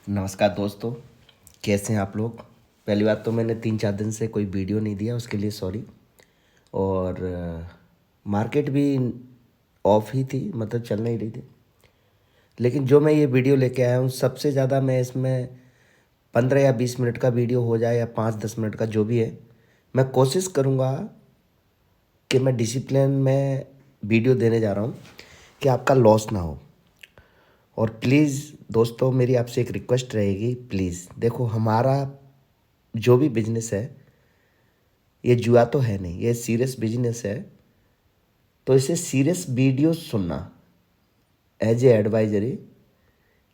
नमस्कार दोस्तों, कैसे हैं आप लोग। पहली बात तो मैंने 3-4 दिन से कोई वीडियो नहीं दिया, उसके लिए सॉरी। और मार्केट भी ऑफ ही थी, मतलब चल नहीं रही थी। लेकिन जो मैं ये वीडियो लेके आया हूँ, सबसे ज़्यादा मैं इसमें 15 या 20 मिनट का वीडियो हो जाए या 5-10 मिनट का जो भी है, मैं कोशिश करूँगा कि मैं डिसिप्लिन में वीडियो देने जा रहा हूँ कि आपका लॉस ना हो। और प्लीज़ दोस्तों, मेरी आपसे एक रिक्वेस्ट रहेगी, प्लीज़ देखो, हमारा जो भी बिजनेस है ये जुआ तो है नहीं, ये सीरियस बिजनेस है। तो इसे सीरियस वीडियो सुनना एज ए एडवाइजरी,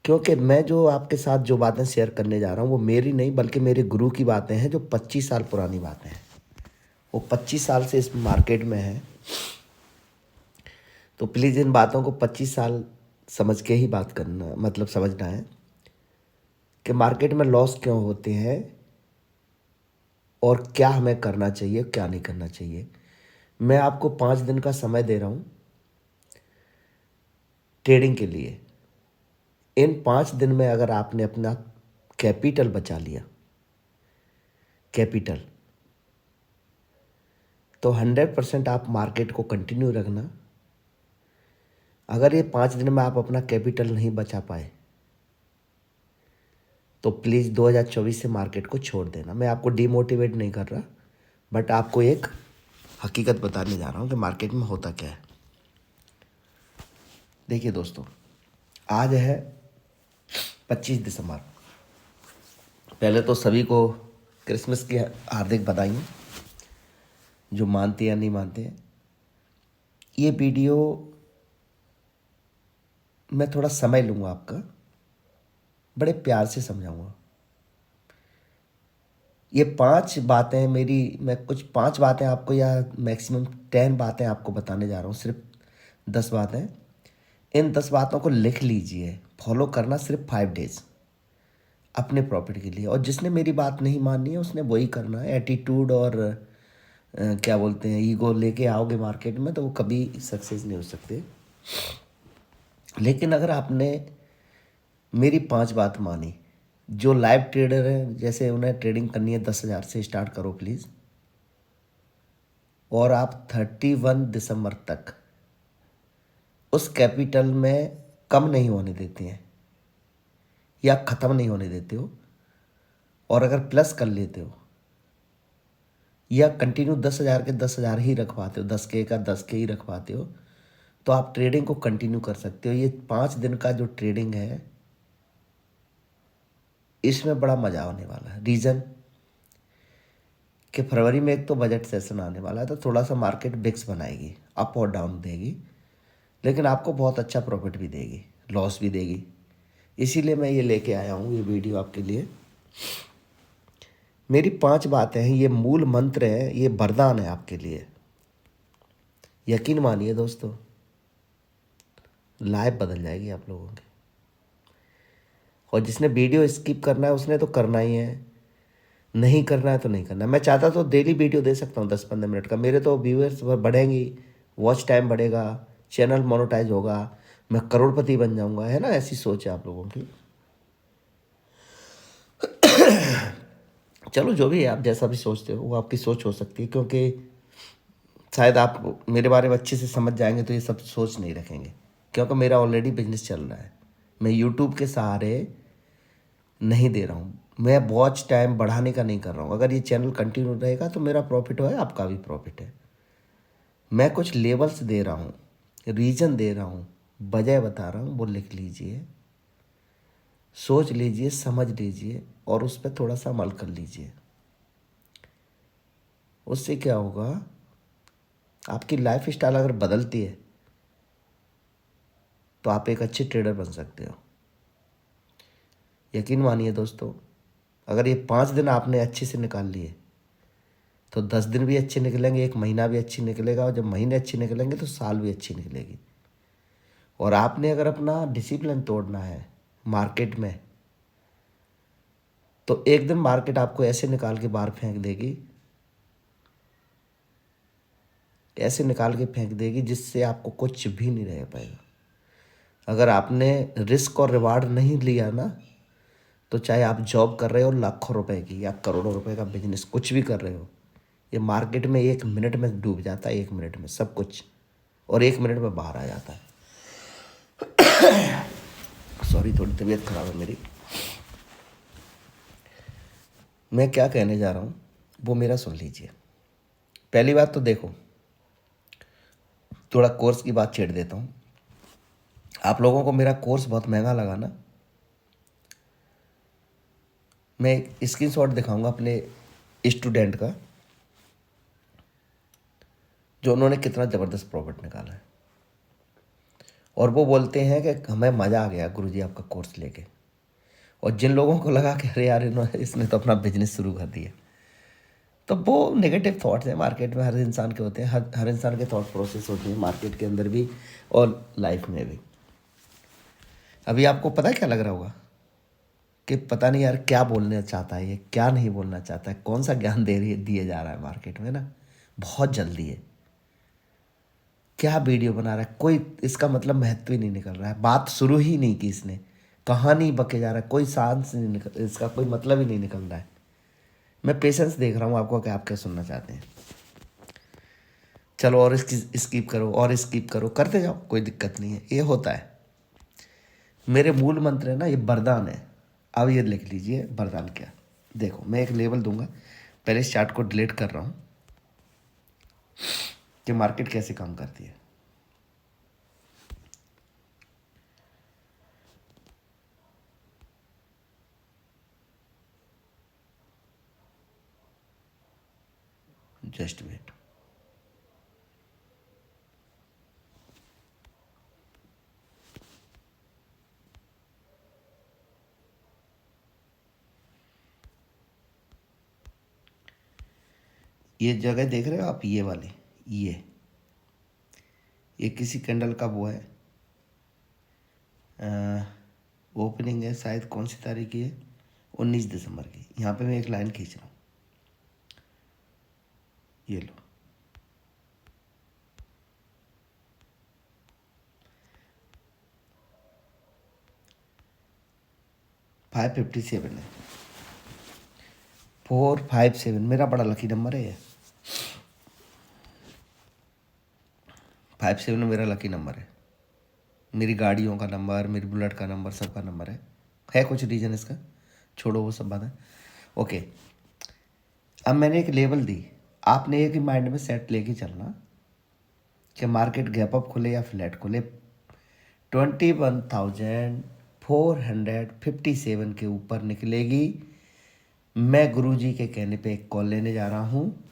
क्योंकि मैं जो आपके साथ जो बातें शेयर करने जा रहा हूँ वो मेरी नहीं बल्कि मेरे गुरु की बातें हैं, जो 25 साल पुरानी बातें हैं। वो 25 साल से इस मार्केट में है। तो प्लीज़ इन बातों को 25 साल समझ के ही बात करना, मतलब समझना है कि मार्केट में लॉस क्यों होते हैं और क्या हमें करना चाहिए, क्या नहीं करना चाहिए। मैं आपको 5 दिन का समय दे रहा हूँ ट्रेडिंग के लिए। इन 5 दिन में अगर आपने अपना कैपिटल बचा लिया, कैपिटल, तो 100% आप मार्केट को कंटिन्यू रखना। अगर ये 5 दिन में आप अपना कैपिटल नहीं बचा पाए तो प्लीज़ 2024 से मार्केट को छोड़ देना। मैं आपको डिमोटिवेट नहीं कर रहा, बट आपको एक हकीकत बताने जा रहा हूँ कि मार्केट में होता क्या है। देखिए दोस्तों, आज है 25 दिसंबर। पहले तो सभी को क्रिसमस की हार्दिक बधाई, जो मानते या नहीं मानते। ये वीडियो मैं थोड़ा समय लूँगा आपका, बड़े प्यार से समझाऊँगा। ये 5 बातें मेरी, मैं कुछ 5 बातें आपको या मैक्सिमम 10 बातें आपको बताने जा रहा हूँ, सिर्फ 10 बातें। इन 10 बातों को लिख लीजिए, फॉलो करना सिर्फ 5 डेज अपने प्रॉफिट के लिए। और जिसने मेरी बात नहीं माननी है उसने वही करना है। एटीट्यूड और क्या बोलते हैं, ईगो लेके आओगे मार्केट में तो वो कभी सक्सेस नहीं हो सकते। लेकिन अगर आपने मेरी 5 बात मानी, जो लाइव ट्रेडर हैं, जैसे उन्हें ट्रेडिंग करनी है 10,000 से स्टार्ट करो प्लीज़। और आप 31 दिसंबर तक उस कैपिटल में कम नहीं होने देते हैं या ख़त्म नहीं होने देते हो, और अगर प्लस कर लेते हो या कंटिन्यू 10,000 के 10,000 ही रख पाते हो, 10K का 10K ही रख पाते हो, तो आप ट्रेडिंग को कंटिन्यू कर सकते हो। ये 5 दिन का जो ट्रेडिंग है इसमें बड़ा मज़ा आने वाला है। रीज़न कि फरवरी में एक तो बजट सेशन आने वाला है, तो थोड़ा सा मार्केट बिक्स बनाएगी, अप और डाउन देगी, लेकिन आपको बहुत अच्छा प्रॉफिट भी देगी, लॉस भी देगी। इसीलिए मैं ये लेके आया हूँ ये वीडियो आपके लिए। मेरी 5 बातें हैं, ये मूल मंत्र है, ये वरदान है आपके लिए। यकीन मानिए दोस्तों, लाइफ बदल जाएगी आप लोगों की। और जिसने वीडियो स्किप करना है उसने तो करना ही है, नहीं करना है तो नहीं करना। मैं चाहता तो डेली वीडियो दे सकता हूँ 10-15 मिनट का, मेरे तो व्यूअर्स बढ़ेंगी, वॉच टाइम बढ़ेगा, चैनल मोनेटाइज होगा, मैं करोड़पति बन जाऊँगा, है ना। ऐसी सोच है आप लोगों की। चलो, जो भी है, आप जैसा भी सोचते हो वो आपकी सोच हो सकती है, क्योंकि शायद आप मेरे बारे में अच्छे से समझ जाएंगे तो ये सब सोच नहीं रखेंगे, क्योंकि मेरा ऑलरेडी बिजनेस चल रहा है। मैं यूट्यूब के सहारे नहीं दे रहा हूँ, मैं वॉच टाइम बढ़ाने का नहीं कर रहा हूँ। अगर ये चैनल कंटिन्यू रहेगा तो मेरा प्रॉफिट है, आपका भी प्रॉफिट है। मैं कुछ लेवल्स दे रहा हूँ, रीज़न दे रहा हूँ, वजह बता रहा हूँ, वो लिख लीजिए, सोच लीजिए, समझ लीजिए और उस पर थोड़ा सा अमल कर लीजिए। उससे क्या होगा, आपकी लाइफ स्टाइल अगर बदलती है तो आप एक अच्छे ट्रेडर बन सकते हो। यकीन मानिए दोस्तों, अगर ये 5 दिन आपने अच्छे से निकाल लिए तो 10 दिन भी अच्छे निकलेंगे, एक महीना भी अच्छी निकलेगा, और जब महीने अच्छे निकलेंगे तो साल भी अच्छी निकलेगी। और आपने अगर अपना डिसिप्लिन तोड़ना है मार्केट में, तो एक दिन मार्केट आपको ऐसे निकाल के बाहर फेंक देगी, ऐसे निकाल के फेंक देगी जिससे आपको कुछ भी नहीं रह पाएगा। अगर आपने रिस्क और रिवार्ड नहीं लिया ना, तो चाहे आप जॉब कर रहे हो लाखों रुपए की या करोड़ों रुपए का बिजनेस कुछ भी कर रहे हो, ये मार्केट में 1 मिनट में डूब जाता है, 1 मिनट में सब कुछ, और 1 मिनट में बाहर आ जाता है। सॉरी, थोड़ी तबीयत खराब है मेरी। मैं क्या कहने जा रहा हूँ वो मेरा सुन लीजिए। पहली बात तो देखो, थोड़ा कोर्स की बात छेड़ देता हूँ। आप लोगों को मेरा कोर्स बहुत महंगा लगा ना। मैं एक स्क्रीनशॉट दिखाऊंगा अपने स्टूडेंट का, जो उन्होंने कितना ज़बरदस्त प्रॉफिट निकाला है, और वो बोलते हैं कि हमें मज़ा आ गया गुरुजी आपका कोर्स लेके। और जिन लोगों को लगा कि अरे यार इसने तो अपना बिजनेस शुरू कर दिया, तो वो नेगेटिव थॉट्स हैं। मार्केट में हर इंसान के होते हैं, हर इंसान के थॉट प्रोसेस होते हैं मार्केट के अंदर भी और लाइफ में भी। अभी आपको पता है क्या लग रहा होगा कि पता नहीं यार क्या बोलना चाहता है ये, क्या नहीं बोलना चाहता है, कौन सा ज्ञान दिया जा रहा है मार्केट में ना। बहुत जल्दी है, क्या वीडियो बना रहा है, कोई इसका मतलब महत्व ही नहीं निकल रहा है। बात शुरू ही नहीं की इसने, कहानी बके जा रहा है, कोई सांस नहीं निकल, इसका कोई मतलब ही नहीं निकल रहा है। मैं पेशेंस देख रहा हूँ आपको कि आप क्या सुनना चाहते हैं। चलो और इसकी स्किप करो और स्किप करो, करते जाओ, कोई दिक्कत नहीं है, ये होता है। मेरे मूल मंत्र है ना, ये वरदान है। अब ये लिख लीजिए वरदान क्या। देखो मैं एक लेवल दूंगा, पहले इस चार्ट को डिलीट कर रहा हूँ कि मार्केट कैसे काम करती है। Just wait. ये जगह देख रहे हो आप, ये वाले, ये किसी कैंडल का वो है, ओपनिंग है शायद, कौन सी तारीख की है, 19 दिसंबर की। यहाँ पे मैं एक लाइन खींच रहा हूँ, ये लो। फाइव 57 है, 457 मेरा बड़ा लकी नंबर है ये। 57 मेरा लकी नंबर है, मेरी गाड़ियों का नंबर, मेरी बुलेट का नंबर, सबका नंबर है कुछ रीज़न इसका, छोड़ो वो सब बात है। ओके, अब मैंने एक लेवल दी, आपने एक ही माइंड में सेट लेके चलना कि मार्केट गैप अप खुले या फ्लैट खुले। 21,457 के ऊपर निकलेगी। मैं गुरुजी के कहने पे एक कॉल लेने जा रहा हूँ,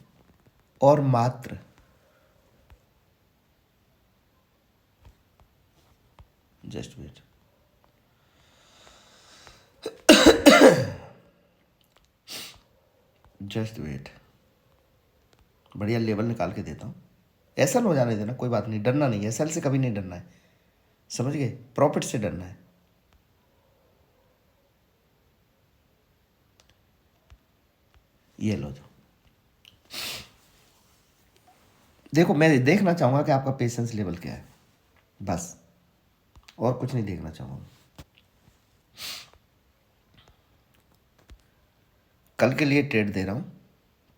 और मात्र जस्ट वेट, जस्ट वेट, बढ़िया लेवल निकाल के देता हूँ। एसएल हो जाने देना, कोई बात नहीं, डरना नहीं, एसएल से कभी नहीं डरना है, समझ गए, प्रॉफिट से डरना है। ये लो जो, देखो मैं देखना चाहूँगा कि आपका पेशेंस लेवल क्या है, बस, और कुछ नहीं देखना चाहूँगा। कल के लिए ट्रेड दे रहा हूँ,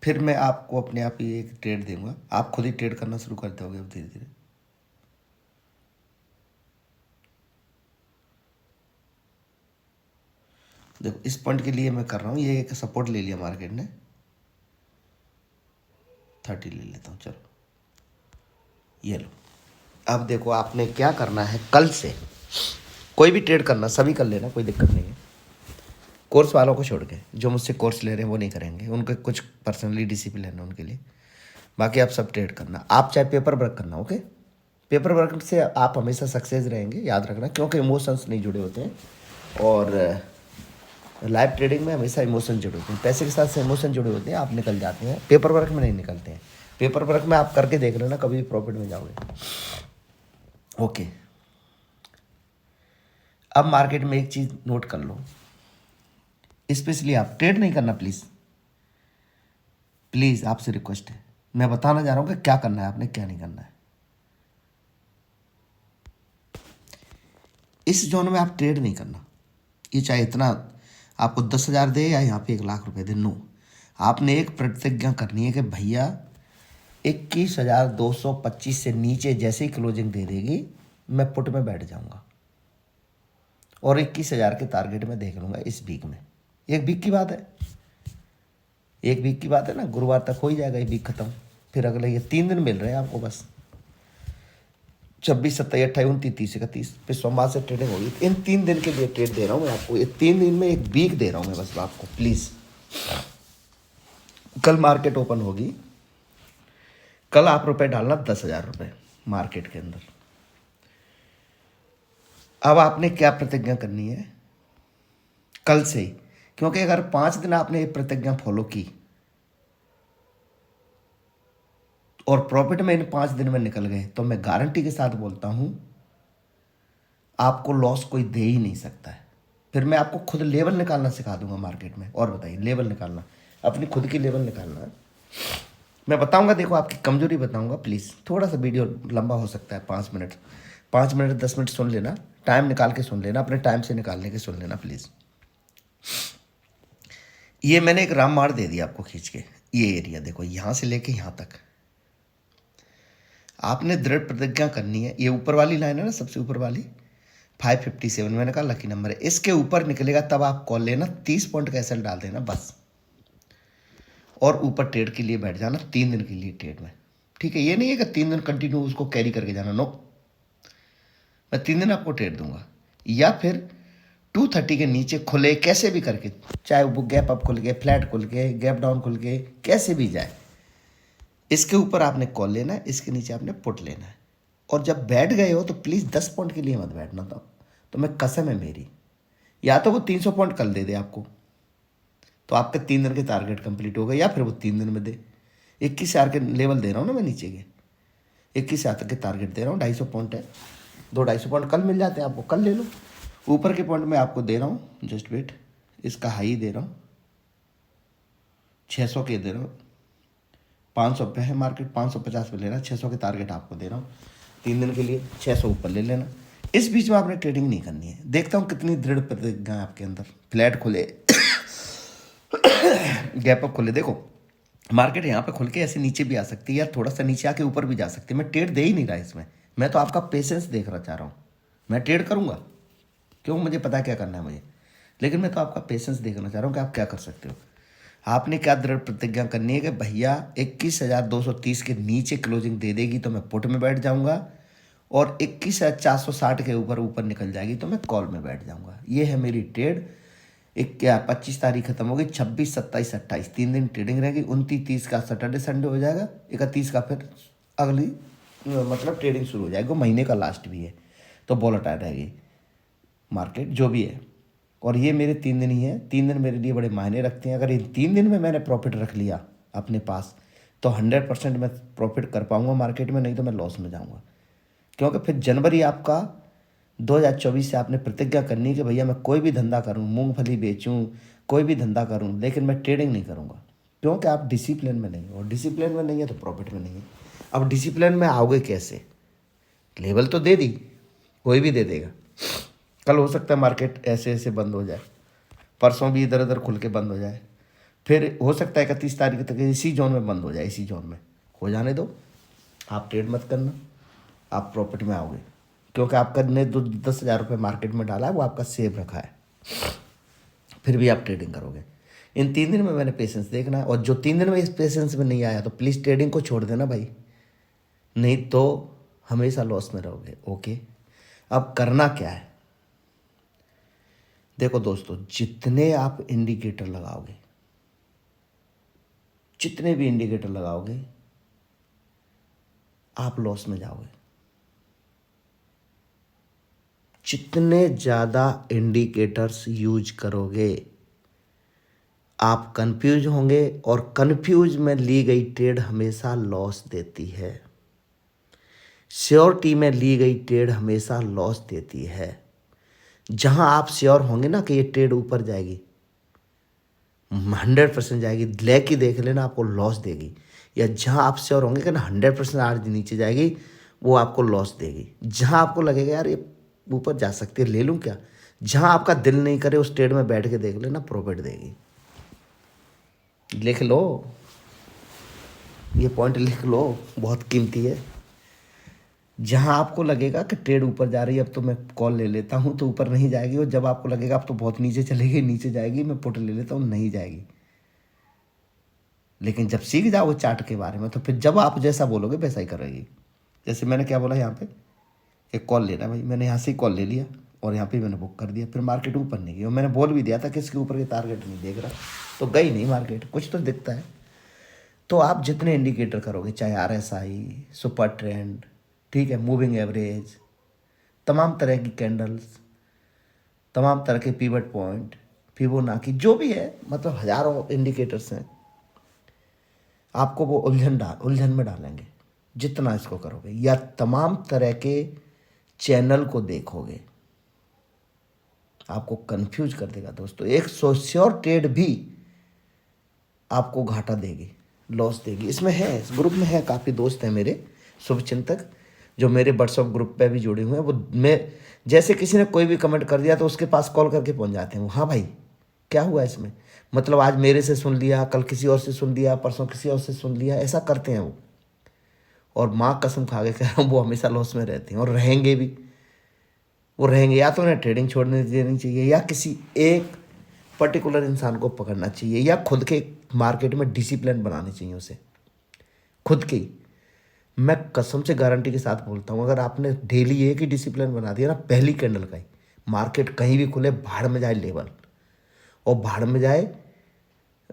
फिर मैं आपको अपने आप ही एक ट्रेड दूंगा, आप खुद ही ट्रेड करना शुरू कर दोगे अब धीरे धीरे। देखो इस पॉइंट के लिए मैं कर रहा हूँ, ये एक सपोर्ट ले लिया मार्केट ने, 30 ले लेता हूँ, चलो ये लो। अब देखो आपने क्या करना है, कल से कोई भी ट्रेड करना, सभी कर लेना, कोई दिक्कत नहीं है। कोर्स वालों को छोड़ के, जो मुझसे कोर्स ले रहे हैं वो नहीं करेंगे, उनके कुछ पर्सनली डिसिप्लिन है उनके लिए, बाकी आप सब ट्रेड करना। आप चाहे पेपर वर्क करना, ओके, पेपर वर्क से आप हमेशा सक्सेस रहेंगे, याद रखना, क्योंकि इमोशंस नहीं जुड़े होते हैं, और लाइव ट्रेडिंग में हमेशा इमोशन जुड़े होते हैं, पैसे के साथ से इमोशन जुड़े होते हैं, आप निकल जाते हैं, पेपर वर्क में नहीं निकलते हैं। पेपर वर्क में आप करके देख लेना, कभी भी प्रॉफिट में जाओगे। ओके, अब मार्केट में एक चीज़ नोट कर लो, स्पेशली आप ट्रेड नहीं करना प्लीज़, प्लीज़ आपसे रिक्वेस्ट है, मैं बताना जा रहा हूँ कि क्या करना है आपने, क्या नहीं करना है। इस जोन में आप ट्रेड नहीं करना, ये चाहे इतना आपको 10,000 दे या यहाँ पे 1,00,000 दे, नो। आपने एक प्रतिज्ञा करनी है कि भैया 21,225 से नीचे जैसे ही क्लोजिंग दे देगी मैं पुट में बैठ जाऊंगा और 21,000 के टारगेट में देख लूंगा इस वीक में। एक वीक की बात है, एक वीक की बात है ना, गुरुवार तक हो ही जाएगा ये वीक खत्म। फिर अगले ये 3 दिन मिल रहे हैं आपको बस, 26, 27, 28, 29, 30, 31, फिर सोमवार से ट्रेडिंग होगी। इन 3 दिन के लिए ट्रेड दे रहा हूँ मैं आपको, ये 3 दिन में एक वीक दे रहा हूँ मैं बस आपको, प्लीज़। कल मार्केट ओपन होगी, कल आप रुपए डालना 10,000 रुपये मार्केट के अंदर। अब आपने क्या प्रतिज्ञा करनी है कल से ही, क्योंकि अगर 5 दिन आपने ये प्रतिज्ञा फॉलो की और प्रॉफिट में इन 5 दिन में निकल गए तो मैं गारंटी के साथ बोलता हूं आपको लॉस कोई दे ही नहीं सकता है। फिर मैं आपको खुद लेवल निकालना सिखा दूंगा मार्केट में। और बताइए, लेवल निकालना, अपनी खुद की लेवल निकालना मैं बताऊंगा। देखो आपकी कमजोरी बताऊंगा, प्लीज़ थोड़ा सा वीडियो लंबा हो सकता है, 5 मिनट 10 मिनट सुन लेना, टाइम निकाल के सुन लेना, अपने टाइम से निकालने के सुन लेना प्लीज़। ये मैंने एक राम मार दे दिया आपको खींच के, ये एरिया देखो यहाँ से लेके यहाँ तक आपने दृढ़ प्रतिज्ञा करनी है। ये ऊपर वाली लाइन है ना, सबसे ऊपर वाली 557 मैंने कहा लकी नंबर है, इसके ऊपर निकलेगा तब आप कॉल लेना, 30 पॉइंट का एसएल डाल देना बस, और ऊपर ट्रेड के लिए बैठ जाना 3 दिन के लिए ट्रेड में, ठीक है। ये नहीं है कि 3 दिन कंटिन्यू उसको कैरी करके जाना, नो। मैं 3 दिन आपको ट्रेड दूंगा, या फिर 230 के नीचे खुले कैसे भी करके, चाहे वो गैप अप खुल के, फ्लैट खुल के, गैप डाउन खुल के, कैसे भी जाए, इसके ऊपर आपने कॉल लेना है, इसके नीचे आपने पुट लेना है। और जब बैठ गए हो तो प्लीज़ 10 पॉइंट के लिए मत बैठना, तो मैं कसम है मेरी, या तो वो 300 पॉइंट कल दे दे आपको तो आपके 3 दिन के टारगेट कंप्लीट हो गए, या फिर वो 3 दिन में दे। 21,000 के लेवल दे रहा हूँ ना मैं नीचे के, 21,000 तक के टारगेट दे रहा हूँ, 250 पॉइंट है, 250 पॉइंट कल मिल जाते हैं आपको, कल ले लो। ऊपर के पॉइंट में आपको दे रहा हूँ, जस्ट वेट, इसका हाई दे रहा हूँ 600 के दे रहा हूँ, 500 पे है मार्केट, 550 पे लेना, 600 के टारगेट आपको दे रहा हूँ 3 दिन के लिए, 600 ऊपर ले लेना। इस बीच में आपने ट्रेडिंग नहीं करनी है। देखता हूँ कितनी दृढ़ प्रतिज्ञा है आपके अंदर। फ्लैट खुले गैप अप खुले, देखो मार्केट यहाँ पे खुल के ऐसे नीचे भी आ सकती है, या थोड़ा सा नीचे आके ऊपर भी जा सकती है। मैं ट्रेड दे ही नहीं रहा इसमें, मैं तो आपका पेशेंस देखना चाह रहा हूँ। मैं ट्रेड करूँगा क्यों, मुझे पता है क्या करना है मुझे, लेकिन मैं तो आपका पेशेंस देखना चाह रहा हूँ कि आप क्या कर सकते हो। आपने क्या दृढ़ प्रतिज्ञा करनी है कि भैया 21,230 के नीचे क्लोजिंग दे देगी तो मैं पुट में बैठ जाऊंगा, और 21,460 के ऊपर ऊपर निकल जाएगी तो मैं कॉल में बैठ जाऊंगा। ये है मेरी ट्रेड। 25 तारीख खत्म होगी, 26, 27, 28 3 दिन ट्रेडिंग रहेगी। 29, 30 का सैटरडे संडे हो जाएगा, 31 का फिर अगली मतलब ट्रेडिंग शुरू हो जाएगी। वो महीने का लास्ट भी है तो वोलेटाइल रहेगी मार्केट जो भी है। और ये मेरे 3 दिन ही हैं, 3 दिन मेरे लिए बड़े मायने रखते हैं। अगर इन 3 दिन में मैंने प्रॉफिट रख लिया अपने पास तो 100% मैं प्रॉफिट कर पाऊंगा मार्केट में, नहीं तो मैं लॉस में जाऊंगा। क्योंकि फिर जनवरी आपका 2024 से आपने प्रतिज्ञा करनी है कि भैया मैं कोई भी धंधा करूं, मूंगफली बेचूं, कोई भी धंधा करूं, लेकिन मैं ट्रेडिंग नहीं करूंगा, क्योंकि आप डिसिप्लिन में नहीं हो, और डिसिप्लिन में नहीं है तो प्रॉफिट में नहीं है। अब डिसिप्लिन में आओगे कैसे, लेवल तो दे दी, कोई भी दे देगा। कल हो सकता है मार्केट ऐसे ऐसे बंद हो जाए, परसों भी इधर उधर खुल के बंद हो जाए, फिर हो सकता है 31 तारीख तक इसी जोन में बंद हो जाए, इसी जोन में हो जाने दो। आप ट्रेड मत करना, आप प्रॉफिट में आओगे, क्योंकि आपका ने 10,000 रुपये मार्केट में डाला है, वो आपका सेव रखा है, फिर भी आप ट्रेडिंग करोगे। इन 3 दिन में मैंने पेशेंस देखना है, और जो 3 दिन में इस पेशेंस में नहीं आया तो प्लीज़ ट्रेडिंग को छोड़ देना भाई, नहीं तो हमेशा लॉस में रहोगे। ओके, अब करना क्या है, देखो दोस्तों, जितने आप इंडिकेटर लगाओगे, जितने भी इंडिकेटर लगाओगे आप लॉस में जाओगे। जितने ज़्यादा इंडिकेटर्स यूज करोगे आप कंफ्यूज होंगे, और कंफ्यूज में ली गई ट्रेड हमेशा लॉस देती है। श्योरिटी में ली गई ट्रेड हमेशा लॉस देती है। जहां आप श्योर होंगे ना कि ये ट्रेड ऊपर जाएगी, 100% जाएगी, लेके देख लेना आपको लॉस देगी। या जहां आप श्योर होंगे कि ना 100% आज नीचे जाएगी, वो आपको लॉस देगी। जहां आपको लगेगा यार ये ऊपर जा सकती है, ले लूँ क्या, जहाँ आपका दिल नहीं करे उस ट्रेड में बैठ के देख लेना, प्रॉफिट देगी। लिख लो, ये पॉइंट लिख लो, बहुत कीमती है। जहाँ आपको लगेगा कि ट्रेड ऊपर जा रही है, अब तो मैं कॉल ले लेता हूँ, तो ऊपर नहीं जाएगी। और जब आपको लगेगा अब तो बहुत नीचे चलेगी, नीचे जाएगी, मैं पुट ले लेता हूँ, नहीं जाएगी। लेकिन जब सीख जाओगे चार्ट के बारे में, तो फिर जब आप जैसा बोलोगे वैसा ही करेगी। जैसे मैंने क्या बोला यहाँ पे, एक कॉल लेना भाई, मैंने यहाँ से ही कॉल ले लिया और यहाँ पे मैंने बुक कर दिया, फिर मार्केट ऊपर नहीं गई। और मैंने बोल भी दिया था कि इसके ऊपर के टारगेट नहीं देख रहा, तो गई नहीं मार्केट, कुछ तो दिखता है। तो आप जितने इंडिकेटर करोगे, चाहे RSI, सुपर ट्रेंड, ठीक है, मूविंग एवरेज, तमाम तरह की कैंडल्स, तमाम तरह के पिवट पॉइंट, फिबोनाची, जो भी है, मतलब हजारों इंडिकेटर्स हैं, आपको वो उलझन में डालेंगे जितना इसको करोगे। या तमाम तरह के चैनल को देखोगे, आपको कंफ्यूज कर देगा दोस्तों। एक श्योर ट्रेड भी आपको घाटा देगी, लॉस देगी। इसमें है, इस ग्रुप में है, काफ़ी दोस्त हैं मेरे शुभचिंतक जो मेरे व्हाट्सएप ग्रुप पे भी जुड़े हुए हैं। वो मैं जैसे किसी ने कोई भी कमेंट कर दिया तो उसके पास कॉल करके पहुंच जाते हैं। हाँ भाई, क्या हुआ इसमें, मतलब आज मेरे से सुन लिया, कल किसी और से सुन लिया, परसों किसी और से सुन लिया, ऐसा करते हैं वो। और माँ कसम खा के कह रहा हूँ, वो हमेशा लॉस में रहते हैं और रहेंगे भी। वो रहेंगे, या तो उन्हें ट्रेडिंग छोड़ने देनी चाहिए, या किसी एक पर्टिकुलर इंसान को पकड़ना चाहिए, या खुद के मार्केट में डिसिप्लिन बनानी चाहिए उसे, खुद की। मैं कसम से गारंटी के साथ बोलता हूँ, अगर आपने डेली एक ही डिसिप्लिन बना दिया ना, पहली कैंडल का ही, मार्केट कहीं भी खुले, भाड़ में जाए लेवल, और भाड़ में जाए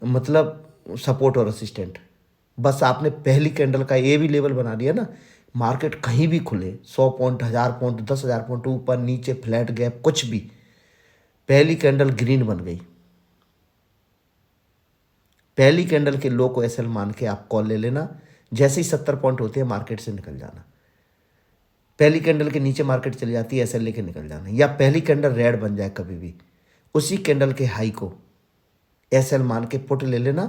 मतलब सपोर्ट और असिस्टेंट, बस आपने पहली कैंडल का ये भी लेवल बना दिया ना, मार्केट कहीं भी खुले, 100 पॉइंट, 1000 पॉइंट, 10,000 पॉइंट, ऊपर नीचे, फ्लैट गैप, कुछ भी, पहली कैंडल ग्रीन बन गई, पहली कैंडल के लो को SL मान के आप कॉल ले लेना। जैसे ही 70 पॉइंट होते हैं, मार्केट से निकल जाना। पहली कैंडल के नीचे मार्केट चली जाती है, SL लेके निकल जाना। या पहली कैंडल रेड बन जाए कभी भी, उसी कैंडल के हाई को SL मान के पुट ले लेना।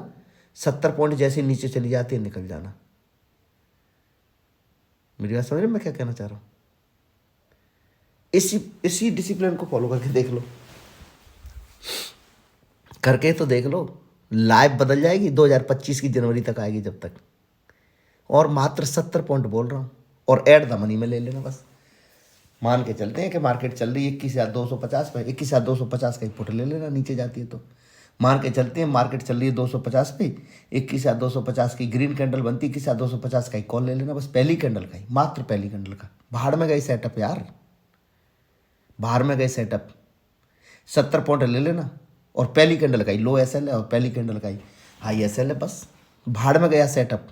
70 पॉइंट जैसे नीचे चली जाती है, निकल जाना। मेरी बात समझ रहे, मैं क्या कहना चाह रहा हूँ? इसी डिसिप्लिन को फॉलो करके देख लो, करके तो देख लो, लाइफ बदल जाएगी। 2025 की जनवरी तक आएगी जब तक। और मात्र 70 पॉइंट बोल रहा हूँ, और एड द मनी में ले लेना बस। मान के चलते हैं कि मार्केट चल रही है 21,250 पे, 21,250 का ही पुट ले लेना, नीचे जाती है तो। मान के चलते हैं मार्केट चल रही है 250 पे, 21,250 की ग्रीन कैंडल बनती है, 21,250 का ही कॉल ले लेना बस, पहली कैंडल का ही, मात्र पहली कैंडल का। बाहर में गई सेटअप यार, बाहर में गए सेटअप। 70 पॉइंट ले लेना, और पहली कैंडल का ही लो SL है, और पहली कैंडल का ही हाई SL है, बस भाड़ में गया सेटअप।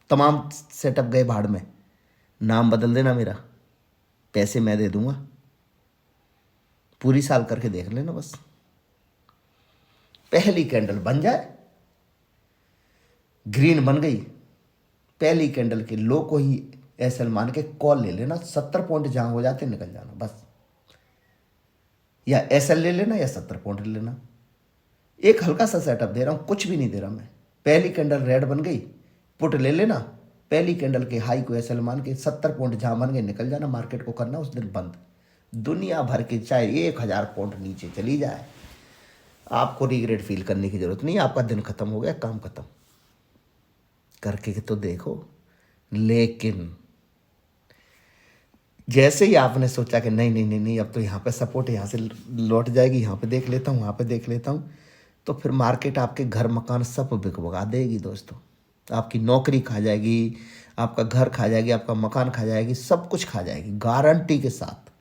तमाम सेटअप गए भाड़ में। नाम बदल देना मेरा, पैसे मैं दे दूंगा, पूरी साल करके देख लेना बस। पहली कैंडल बन जाए, ग्रीन बन गई, पहली कैंडल के लो को ही SL मान के कॉल ले लेना। 70 पॉइंट जहां हो जाते निकल जाना बस। या SL ले लेना या 70 पॉइंट ले लेना। एक हल्का सा सेटअप दे रहा हूं, कुछ भी नहीं दे रहा मैं। पहली कैंडल रेड बन गई, पुट ले लेना। पहली कैंडल के हाई को SL मान के 70 पॉइंट जहां बन गए, निकल जाना। मार्केट को करना उस दिन बंद। दुनिया भर के चाहे 1000 पॉइंट नीचे चली जाए, आपको रिग्रेट फील करने की जरूरत नहीं। आपका दिन खत्म हो गया, काम खत्म। करके तो देखो। लेकिन जैसे ही आपने सोचा कि नहीं नहीं नहीं नहीं, अब तो यहाँ पे सपोर्ट, यहाँ से लौट जाएगी, यहाँ पे देख लेता हूँ, वहाँ पे देख लेता हूँ, तो फिर मार्केट आपके घर मकान सब बिकवा देगी दोस्तों। आपकी नौकरी खा जाएगी, आपका घर खा जाएगी, आपका मकान खा जाएगी, सब कुछ खा जाएगी, गारंटी के साथ।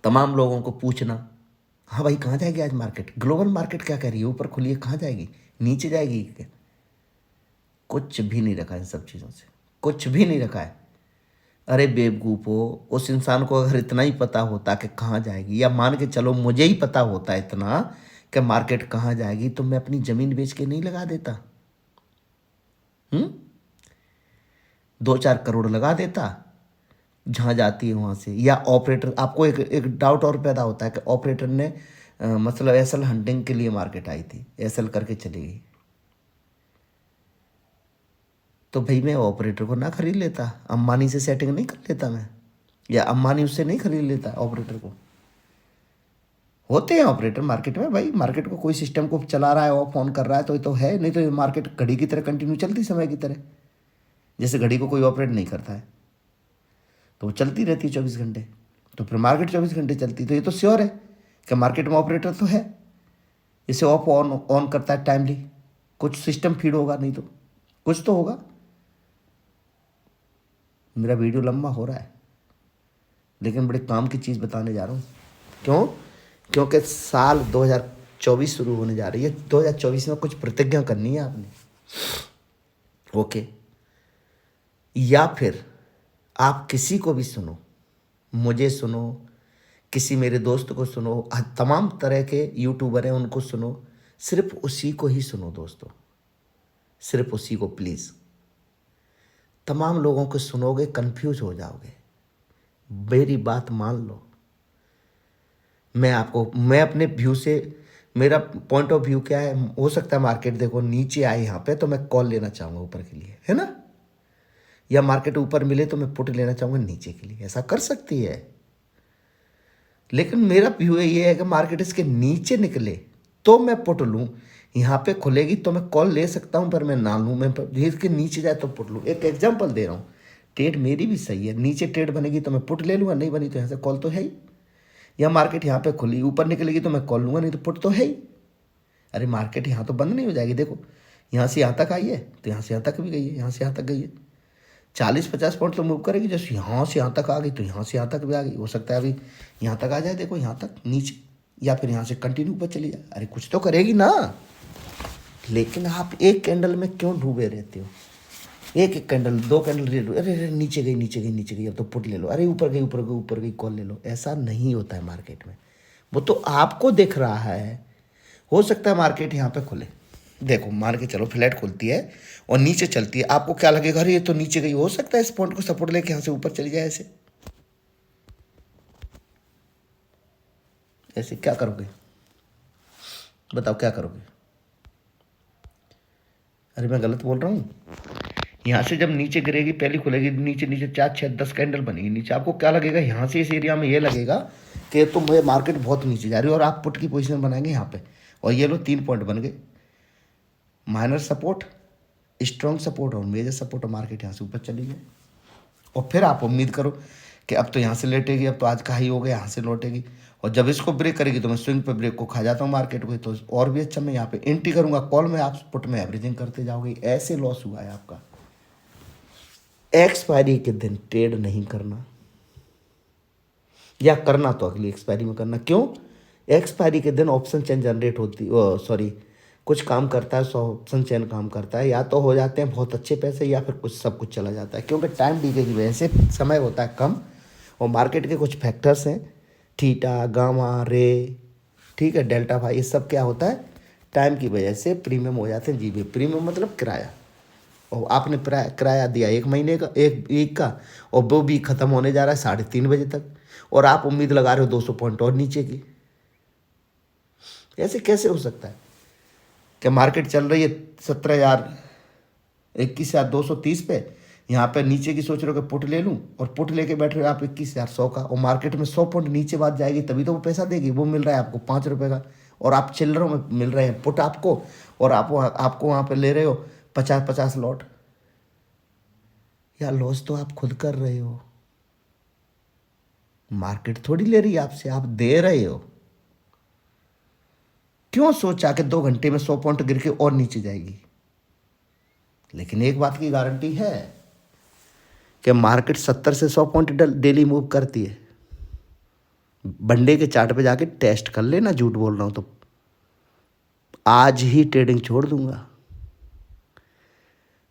तमाम लोगों को पूछना, हाँ भाई कहाँ जाएगी आज मार्केट, ग्लोबल मार्केट क्या कह रही है, ऊपर खुली है, कहाँ जाएगी, नीचे जाएगी क्या? कुछ भी नहीं रखा इन सब चीज़ों से, कुछ भी नहीं रखा है। अरे बेवकूफ़ हो, उस इंसान को अगर इतना ही पता होता कि कहाँ जाएगी, या मान के चलो मुझे ही पता होता इतना कि मार्केट कहाँ जाएगी, तो मैं अपनी ज़मीन बेच के नहीं लगा देता। 2-4 करोड़ लगा देता जहाँ जाती है वहाँ से। या ऑपरेटर, आपको एक डाउट और पैदा होता है कि ऑपरेटर ने मतलब SL हंटिंग के लिए मार्केट आई थी, SL करके चली गई, तो भाई मैं ऑपरेटर को ना खरीद लेता, अंबानी से सेटिंग नहीं कर लेता मैं? या अंबानी उससे नहीं खरीद लेता ऑपरेटर को? होते हैं ऑपरेटर मार्केट में भाई, मार्केट को कोई सिस्टम को चला रहा है, ऑफ ऑन कर रहा है तो ये तो है, नहीं तो ये मार्केट घड़ी की तरह कंटिन्यू चलती समय की तरह। जैसे घड़ी को कोई ऑपरेट नहीं करता है तो वो चलती रहती है 24 घंटे, तो फिर मार्केट 24 घंटे चलती, तो ये तो श्योर है कि मार्केट में ऑपरेटर तो है, इसे ऑफ ऑन ऑन करता है टाइमली। कुछ सिस्टम फीड होगा, नहीं तो कुछ तो होगा। मेरा वीडियो लंबा हो रहा है लेकिन बड़े काम की चीज़ बताने जा रहा हूँ। क्यों? क्योंकि साल 2024 शुरू होने जा रही है। 2024 में कुछ प्रतिज्ञा करनी है आपने, ओके? या फिर आप किसी को भी सुनो, मुझे सुनो, किसी मेरे दोस्त को सुनो, तमाम तरह के यूट्यूबर हैं उनको सुनो, सिर्फ उसी को ही सुनो दोस्तों, सिर्फ उसी को प्लीज़। तमाम लोगों को सुनोगे कंफ्यूज हो जाओगे। मेरी बात मान लो। मैं अपने व्यू से, मेरा पॉइंट ऑफ व्यू क्या है, हो सकता है मार्केट देखो नीचे आए यहाँ पे तो मैं कॉल लेना चाहूँगा ऊपर के लिए, है ना? या मार्केट ऊपर मिले तो मैं पुट लेना चाहूँगा नीचे के लिए, ऐसा कर सकती है। लेकिन मेरा व्यू ये है कि मार्केट इसके नीचे निकले तो मैं पुट लूँ, यहाँ पे खुलेगी तो मैं कॉल ले सकता हूँ पर मैं ना लूँ, मैं इसके नीचे जाए तो पुट लूँ। एक एग्जांपल दे रहा हूँ, ट्रेड मेरी भी सही है, नीचे ट्रेड बनेगी तो मैं पुट ले लूँगा, नहीं बनी तो यहाँ से कॉल तो है ही। या मार्केट यहाँ पे खुली ऊपर निकलेगी तो मैं कॉल लूँगा, नहीं तो पुट तो है ही। अरे मार्केट यहाँ तो बंद नहीं हो जाएगी, देखो यहाँ से यहाँ तक आई है तो यहाँ से यहाँ तक भी गई है, यहाँ से यहाँ तक गई है, 40-50 पॉइंट तो मूव करेगी। जैसे यहाँ से यहाँ तक आ गई तो यहाँ से यहाँ तक भी आ गई, हो सकता है अभी यहाँ तक आ जाए, देखो यहाँ तक नीचे, या फिर यहाँ से कंटिन्यू ऊपर चली जाए। अरे कुछ तो करेगी ना। लेकिन आप एक कैंडल में क्यों डूबे रहते हो? एक एक कैंडल, दो कैंडल ले लो, अरे अरे नीचे गई नीचे गई नीचे गई, अब तो पुट ले लो, अरे ऊपर गई ऊपर गई ऊपर गई, कॉल ले लो। ऐसा नहीं होता है मार्केट में, वो तो आपको दिख रहा है। हो सकता है मार्केट यहाँ पे खुले, देखो मान के चलो फ्लैट खुलती है और नीचे चलती है, आपको क्या लगेगा, अरे ये तो नीचे गई। हो सकता है इस पॉइंट को सपोर्ट लेके यहाँ से ऊपर चली जाए, ऐसे ऐसे क्या करोगे बताओ, क्या करोगे? अरे मैं गलत बोल रहा हूँ? यहाँ से जब नीचे गिरेगी, पहली खुलेगी, नीचे नीचे 4-6-10 कैंडल बनेगी नीचे, आपको क्या लगेगा, यहाँ से इस एरिया में ये लगेगा कि तो मुझे मार्केट बहुत नीचे जा रही है, और आप पुट की पोजीशन बनाएंगे यहाँ पे, और ये लो 3 पॉइंट बन गए, माइनर सपोर्ट, स्ट्रॉन्ग सपोर्ट और मेजर सपोर्ट, और मार्केट यहाँ से ऊपर चली गई। और फिर आप उम्मीद करो कि अब तो यहाँ से लेटेगी, अब तो आज का हाई हो गया, यहाँ से लौटेगी, और जब इसको ब्रेक करेगी तो मैं स्विंग पे ब्रेक को खा जाता हूँ मार्केट को, तो और भी अच्छा मैं यहाँ पे एंट्री करूँगा, कॉल में आप पुट में एवरेजिंग करते जाओगे। ऐसे लॉस हुआ है आपका। एक्सपायरी के दिन ट्रेड नहीं करना, या करना तो अगली एक्सपायरी में करना। क्यों? एक्सपायरी के दिन ऑप्शन चेन जनरेट होती, सॉरी कुछ काम करता है, 100 ऑप्शन चेन काम करता है, या तो हो जाते हैं बहुत अच्छे पैसे, या फिर कुछ सब कुछ चला जाता है, क्योंकि टाइम डीले की वजह से समय होता है कम, और मार्केट के कुछ फैक्टर्स हैं, थीटा, गामा, रे, ठीक है, डेल्टा फाई, ये सब क्या होता है, टाइम की वजह से प्रीमियम हो जाते हैं। जीबी प्रीमियम मतलब किराया, और आपने किराया दिया 1 महीने का, एक वीक का, और वो भी ख़त्म होने जा रहा है 3:30 बजे तक, और आप उम्मीद लगा रहे हो 200 पॉइंट और नीचे की। ऐसे कैसे हो सकता है कि मार्केट चल रही है 21,230 पे, यहाँ पे नीचे की सोच रहे हो कि पुट ले लूँ, और पुट लेके बैठ रहे हो आप 21,100 का, और मार्केट में 100 पॉइंट नीचे बात जाएगी तभी तो वो पैसा देगी। वो मिल रहा है आपको 5 रुपये का, और आप चिल्लरों में मिल रहे हैं पुट आपको, और आपको वहाँ पे ले रहे हो 50-50 लॉट। या लॉस तो आप खुद कर रहे हो, मार्केट थोड़ी ले रही है आपसे, आप दे रहे हो। क्यों सोचा कि 2 घंटे में 100 पॉइंट गिर के और नीचे जाएगी? लेकिन एक बात की गारंटी है कि मार्केट 70 से 100 पॉइंट डेली मूव करती है। बंडे के चार्ट पे जाके टेस्ट कर लेना, झूठ बोल रहा हूं तो आज ही ट्रेडिंग छोड़ दूंगा।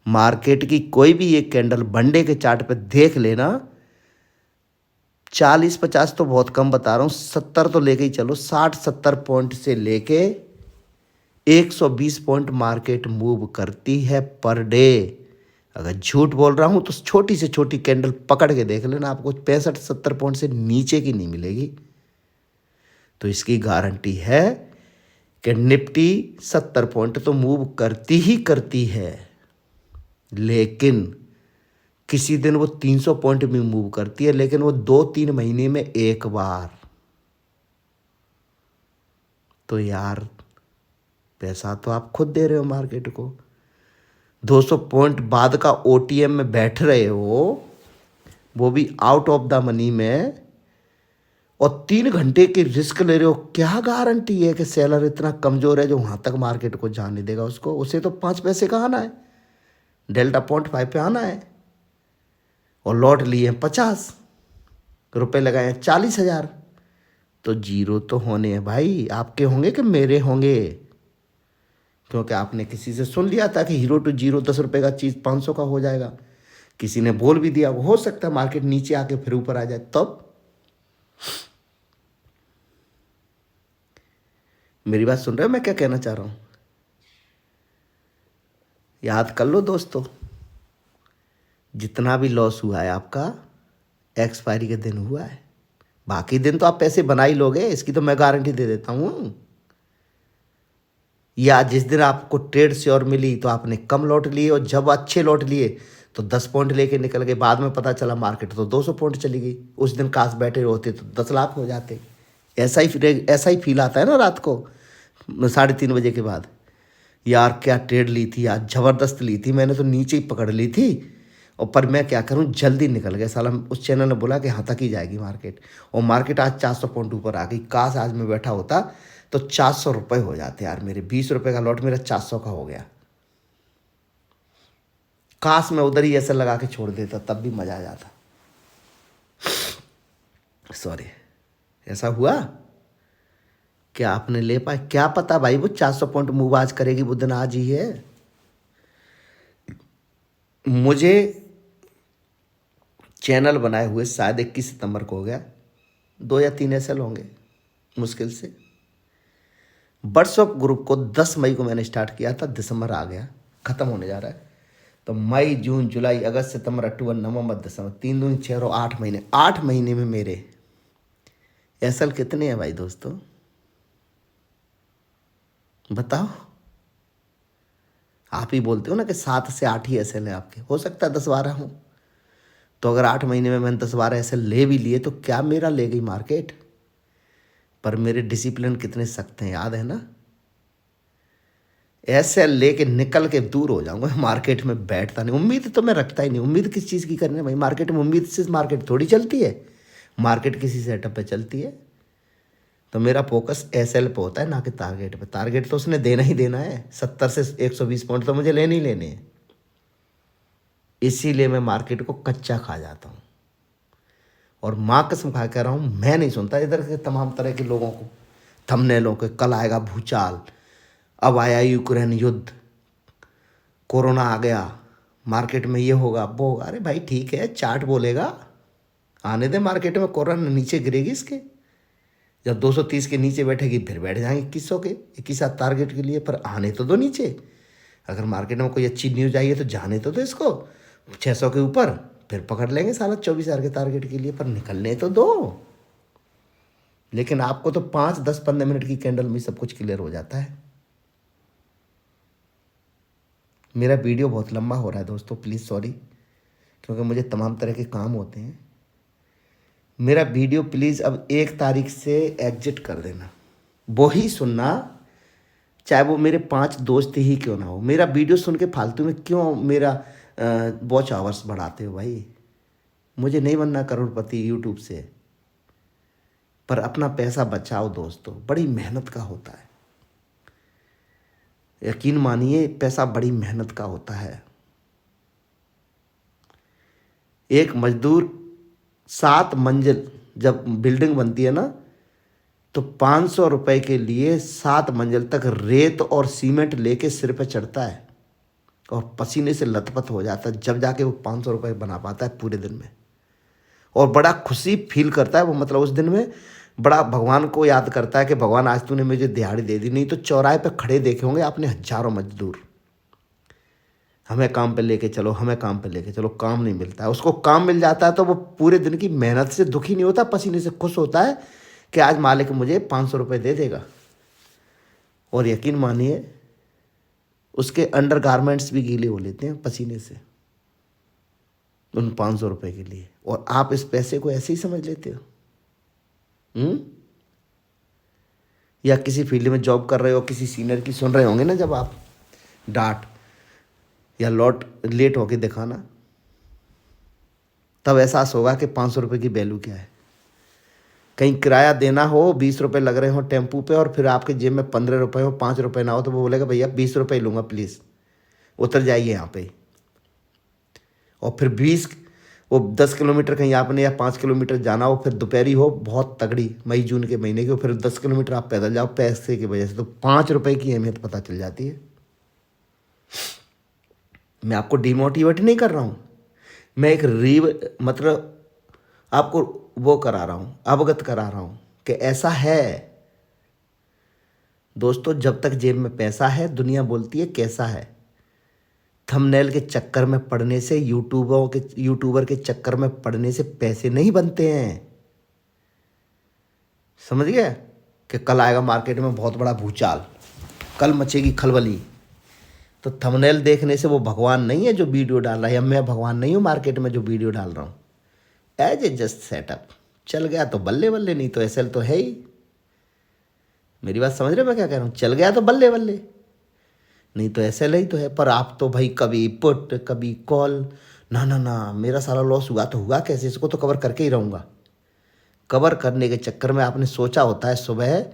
मार्केट की कोई भी एक कैंडल बंडे के चार्ट पे देख लेना, 40-50 तो बहुत कम बता रहा हूँ, 70 तो लेके ही चलो, 60-70 पॉइंट से लेके 120 पॉइंट मार्केट मूव करती है पर डे। अगर झूठ बोल रहा हूँ तो छोटी से छोटी कैंडल पकड़ के देख लेना, आपको 65-70 पॉइंट से नीचे की नहीं मिलेगी। तो इसकी गारंटी है कि निफ्टी 70 पॉइंट तो मूव करती ही करती है, लेकिन किसी दिन वो 300 पॉइंट भी मूव करती है, लेकिन वो 2-3 महीने में एक बार। तो यार पैसा तो आप खुद दे रहे हो मार्केट को। 200 पॉइंट बाद का ओटीएम में बैठ रहे हो, वो भी आउट ऑफ द मनी में, और 3 घंटे की रिस्क ले रहे हो। क्या गारंटी है कि सेलर इतना कमजोर है जो वहां तक मार्केट को जाने देगा उसको? उसे तो 5 पैसे का आना है, डेल्टा 0.5 पे आना है, और लॉट लिए 50 रुपए, लगाए 40,000। तो जीरो तो होने हैं भाई, आपके होंगे कि मेरे होंगे? क्योंकि आपने किसी से सुन लिया था कि हीरो टू जीरो 10 रुपए का चीज़ 500 का हो जाएगा। किसी ने बोल भी दिया, हो सकता है मार्केट नीचे आके फिर ऊपर आ जाए। तब मेरी बात सुन रहे हो मैं क्या कहना चाह रहा हूँ? याद कर लो दोस्तों, जितना भी लॉस हुआ है आपका एक्सपायरी के दिन हुआ है। बाकी दिन तो आप पैसे बना ही लोगे, इसकी तो मैं गारंटी दे देता हूँ। या जिस दिन आपको ट्रेड श्योर मिली तो आपने कम लॉट लिए, और जब अच्छे लॉट लिए तो 10 पॉइंट लेके निकल गए। बाद में पता चला मार्केट तो 200 पॉइंट चली गई। उस दिन काश बैठे होते तो 10 लाख हो जाते। ऐसा ही फील आता है ना रात को 3:30 बजे के बाद। यार क्या ट्रेड ली थी आज, ज़बरदस्त ली थी मैंने, तो नीचे ही पकड़ ली थी। और पर मैं क्या करूं, जल्दी निकल गया साला। उस चैनल ने बोला कि हाँ तक ही जाएगी मार्केट, और मार्केट आज 400 पॉइंट ऊपर आ गई। काश आज मैं बैठा होता तो 400 रुपये हो जाते यार मेरे। 20 रुपये का लॉट मेरा 400 का हो गया। काश मैं उधर ही ऐसे लगा के छोड़ देता, तब भी मज़ा आ जाता। सॉरी, ऐसा हुआ क्या? आपने ले पाए क्या पता भाई, वो 400 पॉइंट मूव आज करेगी वो दिन आज ही है। मुझे चैनल बनाए हुए शायद 21 सितंबर को हो गया, 2 या 3 एसएल होंगे मुश्किल से। व्हाट्सएप ग्रुप को 10 मई को मैंने स्टार्ट किया था, दिसंबर आ गया, ख़त्म होने जा रहा है। तो मई, जून, जुलाई, अगस्त, सितंबर, अक्टूबर, नवंबर, दिसंबर, 3 दूनी 6 और 8 महीने। 8 महीने में मेरे एसएल कितने हैं भाई दोस्तों, बताओ? आप ही बोलते हो ना कि 7 से 8 ही एसएल है आपके, हो सकता है 10-12 हो। तो अगर 8 महीने में मैंने 10-12 एसएल ले भी लिए तो क्या मेरा ले गई मार्केट? पर मेरे डिसिप्लिन कितने सख्त हैं याद है ना। एसएल लेके निकल के दूर हो जाऊंगा, मार्केट में बैठता नहीं। उम्मीद तो मैं रखता ही नहीं। उम्मीद किस चीज़ की करनी है भाई? मार्केट में उम्मीद से मार्केट थोड़ी चलती है, मार्केट किसी सेटअप पे चलती है। तो मेरा फोकस एसएल पे होता है, ना कि टारगेट पे। टारगेट तो उसने देना ही देना है, 70 से 120 पॉइंट तो मुझे लेने ही लेने हैं। इसीलिए मैं मार्केट को कच्चा खा जाता हूँ। और माँ कसम खा कह रहा हूँ, मैं नहीं सुनता इधर के तमाम तरह के लोगों को, थंबनेलों के। कल आएगा भूचाल, अब आया यूक्रेन युद्ध, कोरोना आ गया, मार्केट में ये होगा वो होगा। अरे भाई ठीक है, चार्ट बोलेगा, आने दे मार्केट में। कोरोना नीचे गिरेगी इसके, जब 230 के नीचे बैठेगी फिर बैठ जाएंगे 2100 के 21 टारगेट के लिए। पर आने तो दो नीचे। अगर मार्केट में कोई अच्छी न्यूज़ आई है तो जाने तो दो इसको 600 के ऊपर, फिर पकड़ लेंगे साला 24,000 के टारगेट के लिए। पर निकलने तो दो। लेकिन आपको तो 5, 10, 15 मिनट की कैंडल में सब कुछ क्लियर हो जाता है। मेरा वीडियो बहुत लंबा हो रहा है दोस्तों, प्लीज़ सॉरी, क्योंकि मुझे तमाम तरह के काम होते हैं। मेरा वीडियो प्लीज़ अब 1 तारीख से एग्जिट कर देना, वो ही सुनना, चाहे वो मेरे 5 दोस्त ही क्यों ना हो। मेरा वीडियो सुन के फालतू में क्यों मेरा वॉच आवर्स बढ़ाते हो भाई? मुझे नहीं बनना करोड़पति यूट्यूब से। पर अपना पैसा बचाओ दोस्तों, बड़ी मेहनत का होता है। यकीन मानिए, पैसा बड़ी मेहनत का होता है। एक मजदूर 7 मंजिल जब बिल्डिंग बनती है ना, तो 500 रुपये के लिए 7 मंजिल तक रेत और सीमेंट लेके सिर पे चढ़ता है, और पसीने से लथपथ हो जाता है, जब जाके वो 500 रुपये बना पाता है पूरे दिन में। और बड़ा खुशी फील करता है वो, मतलब उस दिन में बड़ा भगवान को याद करता है कि भगवान आज तूने मुझे दिहाड़ी दे दी। नहीं तो चौराहे पे खड़े देखे होंगे आपने हजारों मजदूर, हमें काम पे लेके चलो, हमें काम पे लेके चलो। काम नहीं मिलता है उसको। काम मिल जाता है तो वो पूरे दिन की मेहनत से दुखी नहीं होता, पसीने से खुश होता है कि आज मालिक मुझे 500 रुपये दे देगा। और यकीन मानिए, उसके अंडर गारमेंट्स भी गीले हो लेते हैं पसीने से। उन 500 रुपये के लिए, और आप इस पैसे को ऐसे ही समझ लेते हो। या किसी फील्ड में जॉब कर रहे हो, किसी सीनियर की सुन रहे होंगे ना जब आप डांट या लौट लेट होके दिखाना, तब एहसास होगा कि 500 रुपये की वैल्यू क्या है। कहीं किराया देना हो, 20 रुपये लग रहे हो टेम्पू पे, और फिर आपके जेब में 15 रुपये हो, 5 रुपये ना हो, तो वो बोलेगा भैया 20 रुपये लूँगा, प्लीज़ उतर जाइए यहाँ पे। और फिर 10 किलोमीटर कहीं आपने या 5 किलोमीटर जाना हो, फिर दोपहरी हो बहुत तगड़ी, मई जून के महीने की, फिर 10 किलोमीटर आप पैदल जाओ पैसे की वजह से, तो 5 रुपये की अहमियत पता चल जाती है। मैं आपको डिमोटिवेट नहीं कर रहा हूँ, मैं एक मतलब आपको वो करा रहा हूँ, अवगत करा रहा हूँ कि ऐसा है दोस्तों। जब तक जेब में पैसा है, दुनिया बोलती है कैसा है। थंबनेल के चक्कर में पड़ने से, यूट्यूबर के चक्कर में पड़ने से पैसे नहीं बनते हैं। समझ गया कि कल आएगा मार्केट में बहुत बड़ा भूचाल, कल मचेगी खलबली, तो थंबनेल देखने से वो भगवान नहीं है जो वीडियो डाल रहा है, या मैं भगवान नहीं हूँ मार्केट में जो वीडियो डाल रहा हूँ। एज ए जस्ट सेटअप, चल गया तो बल्ले बल्ले, नहीं तो एसएल तो है ही। मेरी बात समझ रहे हो मैं क्या कह रहा हूँ? चल गया तो बल्ले बल्ले, नहीं तो एसएल ही तो है। पर आप तो भाई कभी पुट कभी कॉल, ना ना ना, मेरा सारा लॉस हुआ तो हुआ कैसे, इसको तो कवर करके ही रहूँगा। कवर करने के चक्कर में आपने सोचा होता है सुबह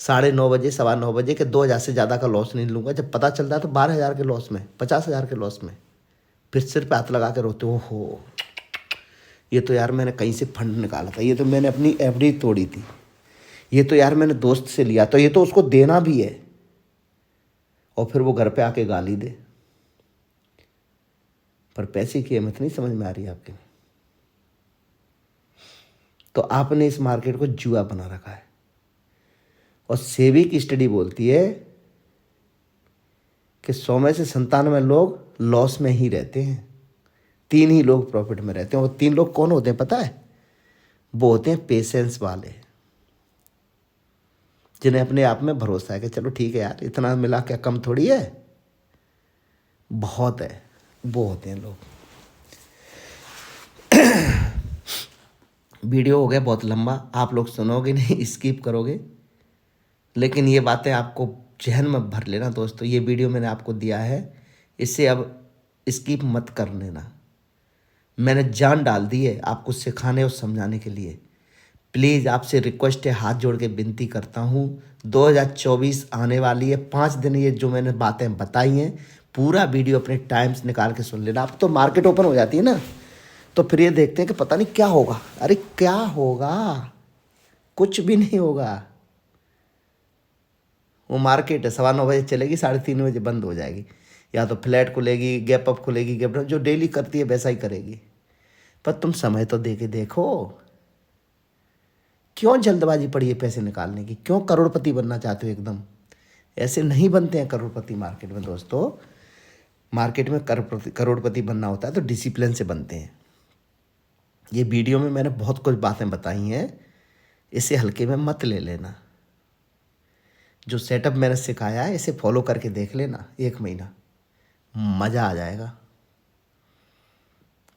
9:30 9:15 के 2,000 से ज़्यादा का लॉस नहीं लूँगा, जब पता चलता है तो 12,000 के लॉस में, 50,000 के लॉस में, फिर सिर पे हाथ लगा के रोते हो, ये तो यार मैंने कहीं से फंड निकाला था, ये तो मैंने अपनी एफडी तोड़ी थी, ये तो यार मैंने दोस्त से लिया, तो ये तो उसको देना भी है, और फिर वो घर पे आके गाली दे। पर पैसे की अहमियत नहीं समझ में आ रही है आपके। तो आपने इस मार्केट को जुआ बना रखा है। और सेबी की स्टडी बोलती है कि 100 में से 97 लोग लॉस में ही रहते हैं, 3 ही लोग प्रॉफिट में रहते हैं। और 3 लोग कौन होते हैं पता है? वो होते हैं पेशेंस वाले, जिन्हें अपने आप में भरोसा है कि चलो ठीक है यार, इतना मिला क्या कम थोड़ी है, बहुत है। वो होते हैं लोग। वीडियो हो गया बहुत लंबा, आप लोग सुनोगे नहीं, स्किप करोगे, लेकिन ये बातें आपको जहन में भर लेना दोस्तों। ये वीडियो मैंने आपको दिया है, इसे अब स्किप मत कर लेना। मैंने जान डाल दी है आपको सिखाने और समझाने के लिए। प्लीज़ आपसे रिक्वेस्ट है, हाथ जोड़ के विनती करता हूँ, 2024 आने वाली है, 5 दिन ये जो मैंने बातें बताई हैं, पूरा वीडियो अपने टाइम से निकाल के सुन लेना। अब तो मार्केट ओपन हो जाती है ना, तो फिर ये देखते हैं कि पता नहीं क्या होगा। अरे क्या होगा? कुछ भी नहीं होगा। वो मार्केट है, 9:15 चलेगी, 3:30 बंद हो जाएगी। या तो फ्लैट खुलेगी, गैप अप खुलेगी, गैप डाउन, जो डेली करती है वैसा ही करेगी। पर तुम समय तो दे के देखो। क्यों जल्दबाजी पड़ी है पैसे निकालने की? क्यों करोड़पति बनना चाहते हो एकदम? ऐसे नहीं बनते हैं करोड़पति मार्केट में दोस्तों। मार्केट में करोड़पति बनना होता है तो डिसिप्लिन से बनते हैं। ये वीडियो में मैंने बहुत कुछ बातें बताई हैं, इसे हल्के में मत ले लेना। जो सेटअप मैंने सिखाया है इसे फॉलो करके देख लेना, 1 महीना मज़ा आ जाएगा।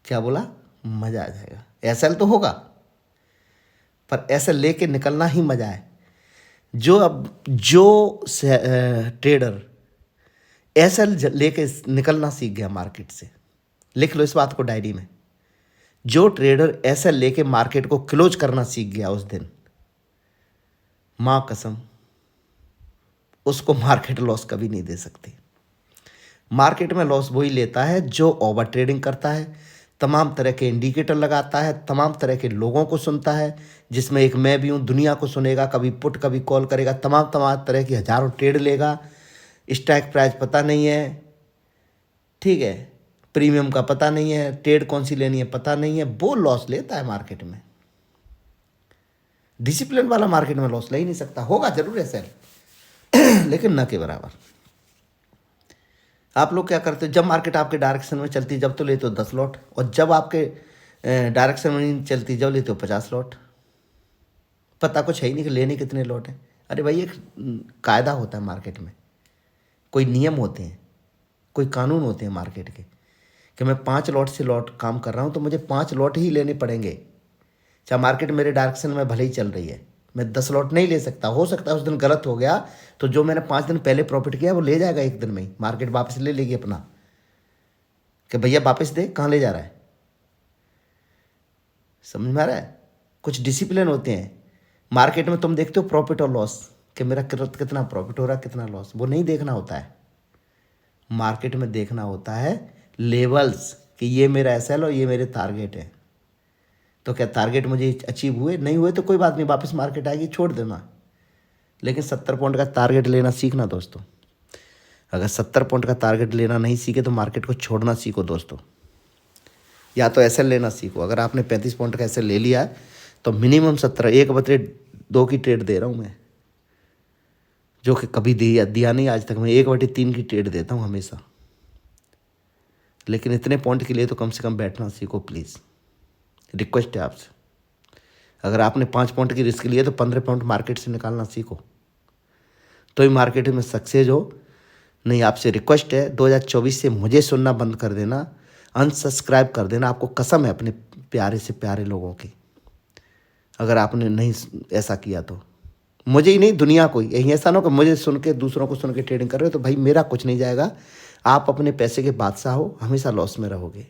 क्या बोला? मज़ा आ जाएगा। एसएल तो होगा, पर एसएल लेके निकलना ही मज़ा है। जो ट्रेडर एसएल लेके निकलना सीख गया मार्केट से, लिख लो इस बात को डायरी में, जो ट्रेडर एसएल लेके मार्केट को क्लोज करना सीख गया उस दिन, माँ कसम, उसको मार्केट लॉस कभी नहीं दे सकती। मार्केट में लॉस वही लेता है जो ओवर ट्रेडिंग करता है, तमाम तरह के इंडिकेटर लगाता है, तमाम तरह के लोगों को सुनता है, जिसमें एक मैं भी हूँ, दुनिया को सुनेगा, कभी पुट कभी कॉल करेगा, तमाम तरह की हज़ारों ट्रेड लेगा, स्ट्राइक प्राइस पता नहीं है, ठीक है, प्रीमियम का पता नहीं है, ट्रेड कौन सी लेनी है पता नहीं है, वो लॉस लेता है मार्केट में। डिसिप्लिन वाला मार्केट में लॉस ले ही नहीं सकता। होगा जरूर है सर, लेकिन न के बराबर। आप लोग क्या करते हो? जब मार्केट आपके डायरेक्शन में चलती जब तो लेते हो 10 लॉट, और जब आपके डायरेक्शन में नहीं चलती जब लेते हो 50 लॉट। पता कुछ है ही नहीं कि लेने कितने लॉट हैं। अरे भाई, एक कायदा होता है मार्केट में, कोई नियम होते हैं, कोई कानून होते हैं मार्केट के, कि मैं 5 लॉट से लॉट काम कर रहा हूँ तो मुझे 5 लॉट ही लेने पड़ेंगे। चाहे मार्केट मेरे डायरेक्शन में भले ही चल रही है, मैं 10 लॉट नहीं ले सकता। हो सकता है उस दिन गलत हो गया तो जो मैंने 5 दिन पहले प्रॉफिट किया वो ले जाएगा एक दिन में ही, मार्केट वापस ले लेगी अपना कि भैया वापस दे, कहाँ ले जा रहा है। समझ में आ रहा है? कुछ डिसिप्लिन होते हैं मार्केट में। तुम देखते हो प्रॉफिट और लॉस कि मेरा कितना प्रॉफिट हो रहा है कितना लॉस, वो नहीं देखना होता है। मार्केट में देखना होता है लेवल्स कि ये मेरा एसएल और ये मेरे टारगेट है। तो क्या टारगेट मुझे अचीव हुए, नहीं हुए तो कोई बात नहीं, वापस मार्केट आएगी, छोड़ देना। लेकिन 70 पॉइंट का टारगेट लेना सीखना दोस्तों। अगर 70 पॉइंट का टारगेट लेना नहीं सीखे तो मार्केट को छोड़ना सीखो दोस्तों। या तो एसएल लेना सीखो। अगर आपने 35 पॉइंट का एसएल ले लिया है तो मिनिमम 17, 1/2 की ट्रेड दे रहा हूँ मैं, जो कि कभी दिया नहीं आज तक। मैं 1/3 की ट्रेड देता हूँ हमेशा। लेकिन इतने पॉइंट के लिए तो कम से कम बैठना सीखो प्लीज़, रिक्वेस्ट है आपसे। अगर आपने 5 पॉइंट की रिस्क लिए तो 15 पॉइंट मार्केट से निकालना सीखो, तो ही मार्केट में सक्सेस हो। नहीं, आपसे रिक्वेस्ट है 2024 से मुझे सुनना बंद कर देना, अनसब्सक्राइब कर देना। आपको कसम है अपने प्यारे से प्यारे लोगों की, अगर आपने नहीं ऐसा किया तो मुझे ही नहीं दुनिया को ही। यही ऐसा ना हो कि मुझे सुन के दूसरों को सुन के ट्रेडिंग कर रहे हो तो भाई मेरा कुछ नहीं जाएगा। आप अपने पैसे के बादशाह हो, हमेशा लॉस में रहोगे।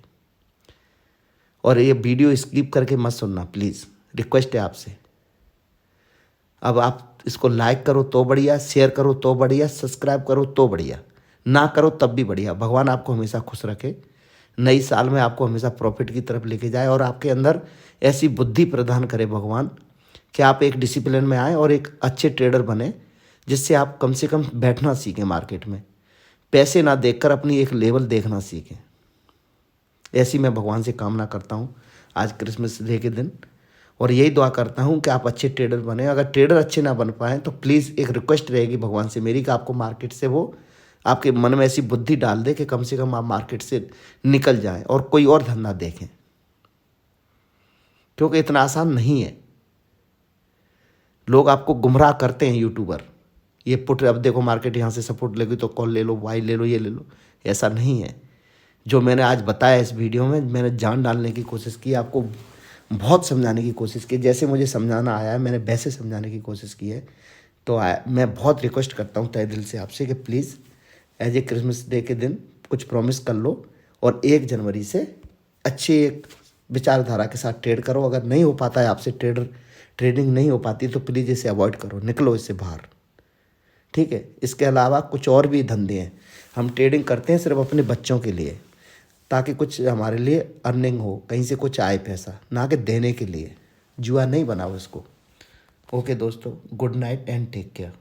और ये वीडियो स्किप करके मत सुनना प्लीज़, रिक्वेस्ट है आपसे। अब आप इसको लाइक करो तो बढ़िया, शेयर करो तो बढ़िया, सब्सक्राइब करो तो बढ़िया, ना करो तब भी बढ़िया। भगवान आपको हमेशा खुश रखे, नई साल में आपको हमेशा प्रॉफिट की तरफ लेके जाए और आपके अंदर ऐसी बुद्धि प्रदान करे भगवान कि आप एक डिसिप्लिन में आए और एक अच्छे ट्रेडर बने, जिससे आप कम से कम बैठना सीखें मार्केट में, पैसे ना देखकर अपनी एक लेवल देखना सीखें। ऐसी मैं भगवान से कामना करता हूँ आज क्रिसमस डे के दिन, और यही दुआ करता हूँ कि आप अच्छे ट्रेडर बने। अगर ट्रेडर अच्छे ना बन पाएँ तो प्लीज़ एक रिक्वेस्ट रहेगी भगवान से मेरी कि आपको मार्केट से वो आपके मन में ऐसी बुद्धि डाल दे कि कम से कम आप मार्केट से निकल जाएं और कोई और धंधा देखें, क्योंकि इतना आसान नहीं है। लोग आपको गुमराह करते हैं यूट्यूबर, ये पुट अब देखो मार्केट यहाँ से सपोर्ट लेगी तो कॉल ले लो, वाई ले लो, ये ले लो। ऐसा नहीं है। जो मैंने आज बताया इस वीडियो में, मैंने जान डालने की कोशिश की, आपको बहुत समझाने की कोशिश की। जैसे मुझे समझाना आया है मैंने वैसे समझाने की कोशिश की है। तो मैं बहुत रिक्वेस्ट करता हूँ तहे दिल से आपसे कि please as a Christmas day के दिन कुछ प्रॉमिस कर लो और 1 जनवरी से अच्छी एक विचारधारा के साथ ट्रेड करो। अगर नहीं हो पाता है आपसे ट्रेडिंग नहीं हो पाती तो प्लीज़ इसे अवॉइड करो, निकलो इससे बाहर, ठीक है। इसके अलावा कुछ और भी धंधे हैं। हम ट्रेडिंग करते हैं सिर्फ अपने बच्चों के लिए, ताकि कुछ हमारे लिए अर्निंग हो, कहीं से कुछ आए पैसा, ना कि देने के लिए। जुआ नहीं बनाओ इसको। ओके दोस्तों, good night and take care.